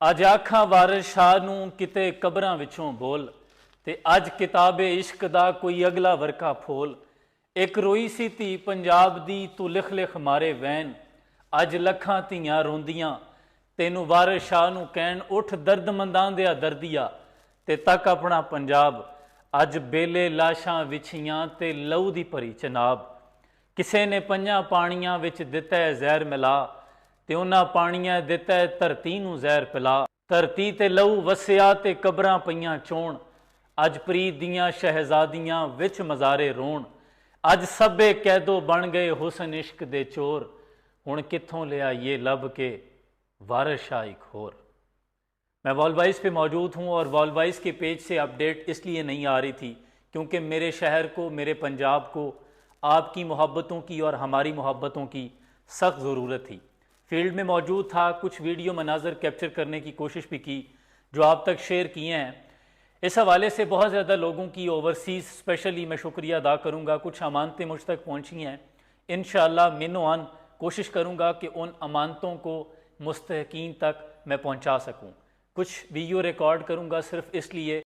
अज आखा वारिस शाह नूं किते कबरां विचों बोल ते अज किताबे इश्क दा कोई अगला वर्का फोल। एक रोई सी धी पंजाब दी तू लिख लिख मारे वैन, अज लखां धीआं रोंदियां तैनूं वारिस शाह नूं कहण उठ दर्दमंदां दिया दर्दिया ते तक अपना पंजाब। अज बेले लाशां विछियां ते लहू दी भरी चनाब, किसे ने पंजां पाणियां विच दिता है जहर मिला ते उन्हां पाणियां दिता है धरती नूं जहर पिला। धरती ते लहू वसिया ते कबरां पईयां चोण, अज प्रीत दियां शहजादियां विच मज़ारे रोण। अज सभे कैदो बन गए हुसन इश्क दे चोर, हुण कित्थों लिया ये लब के वारिस शाह एक होर। मैं वॉलवाइस पे मौजूद हूँ और वॉलवाइस के पेज से अपडेट इसलिए नहीं आ रही थी क्योंकि मेरे शहर को, मेरे पंजाब को आपकी मोहब्बतों की और हमारी मोहब्बतों की सख्त ज़रूरत थी। फील्ड में मौजूद था, कुछ वीडियो मनाजर कैप्चर करने की कोशिश भी की जो आप तक शेयर किए हैं। इस हवाले से बहुत ज़्यादा लोगों की ओवरसीज़ स्पेशली मैं शुक्रिया अदा करूँगा। कुछ अमानतें मुझ तक पहुँची हैं, इंशाअल्लाह मिनो आन कोशिश करूँगा कि उन अमानतों को मुस्तहकीन तक मैं पहुँचा सकूँ। कुछ वीडियो रिकॉर्ड करूँगा सिर्फ इसलिए